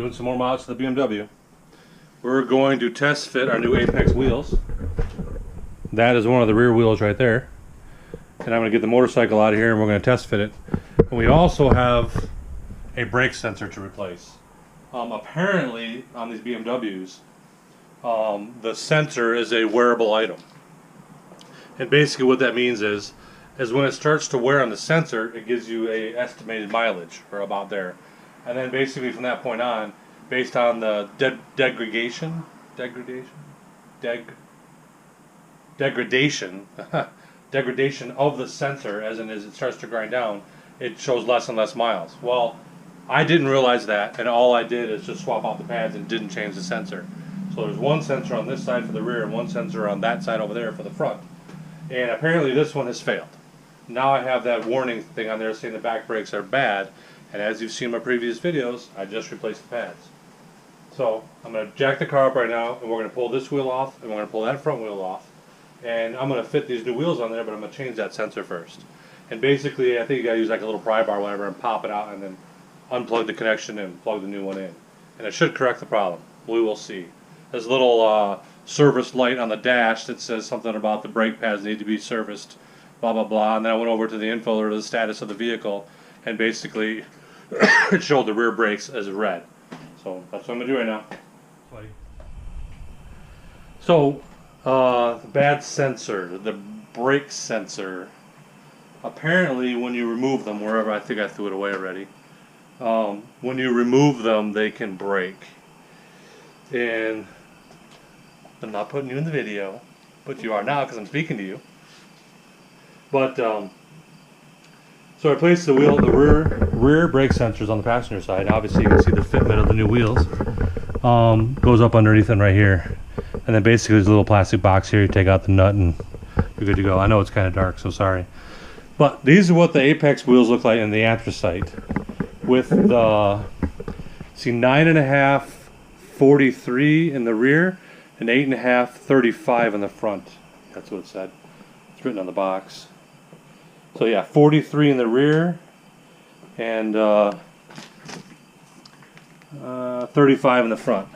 doing some more mods to the BMW. We're going to test fit our new Apex wheels. That is one of the rear wheels right there. And I'm going to get the motorcycle out of here and we're going to test fit it. And we also have a brake sensor to replace. Apparently on these BMWs, the sensor is a wearable item. And basically what that means is when it starts to wear on the sensor, it gives you a estimated mileage, or about there. And then basically from that point on, based on the degradation of the sensor, as it starts to grind down, it shows less and less miles. Well, I didn't realize that, and all I did is just swap out the pads and didn't change the sensor. So there's one sensor on this side for the rear and one sensor on that side over there for the front. And apparently this one has failed. Now I have that warning thing on there saying the back brakes are bad. And as you've seen in my previous videos, I just replaced the pads. So I'm going to jack the car up right now, and we're going to pull this wheel off, and we're going to pull that front wheel off. And I'm going to fit these new wheels on there, but I'm going to change that sensor first. And basically, I think you got to use like a little pry bar or whatever and pop it out and then unplug the connection and plug the new one in. And it should correct the problem. We will see. There's a little service light on the dash that says something about the brake pads need to be serviced, blah, blah, blah. And then I went over to the info or the status of the vehicle, and basically it showed the rear brakes as red. So that's what I'm going to do right now. So, the bad sensor, the brake sensor, apparently when you remove them, wherever, I think I threw it away already, when you remove them, they can break. And I'm not putting you in the video, but you are now because I'm speaking to you. But, so I placed the rear brake sensors on the passenger side. Obviously you can see the fitment of the new wheels. Goes up underneath them right here. And then basically there's a little plastic box here. You take out the nut and you're good to go. I know it's kind of dark, so sorry. But these are what the Apex wheels look like in the anthracite. With the, see, 9.5 43 in the rear and 8.5 35 in the front. That's what it said. It's written on the box. So yeah, 43 in the rear and 35 in the front.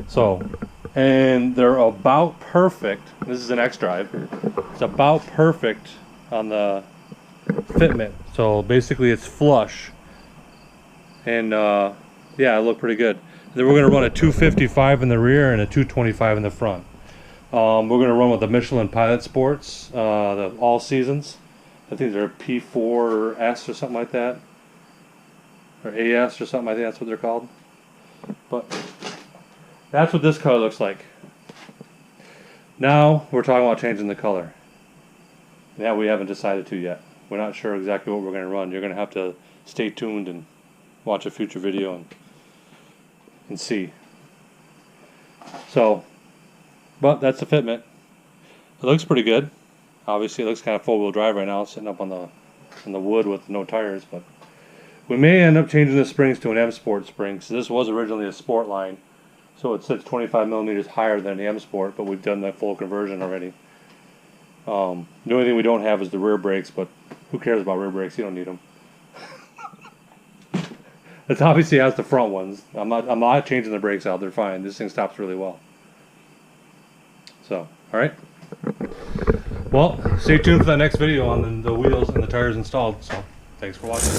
So, and they're about perfect. This is an X-Drive. It's about perfect on the fitment. So basically it's flush. And yeah, it looked pretty good. Then we're going to run a 255 in the rear and a 225 in the front. We're going to run with the Michelin Pilot Sports, the all seasons. I think they're P4S or something like that, or AS or something. I think that's what they're called. But that's what this color looks like. Now we're talking about changing the color. Yeah, we haven't decided to yet. We're not sure exactly what we're going to run. You're going to have to stay tuned and watch a future video and see. So, but that's the fitment. It looks pretty good. Obviously, it looks kind of four-wheel drive right now, sitting up on the wood with no tires. But we may end up changing the springs to an M Sport spring. So this was originally a Sport line, so it sits 25 millimeters higher than the M Sport. But we've done that full conversion already. The only thing we don't have is the rear brakes, but who cares about rear brakes? You don't need them. It obviously has the front ones. I'm not changing the brakes out. They're fine. This thing stops really well. So, all right. Well, stay tuned for that next video on the wheels and the tires installed. So, thanks for watching.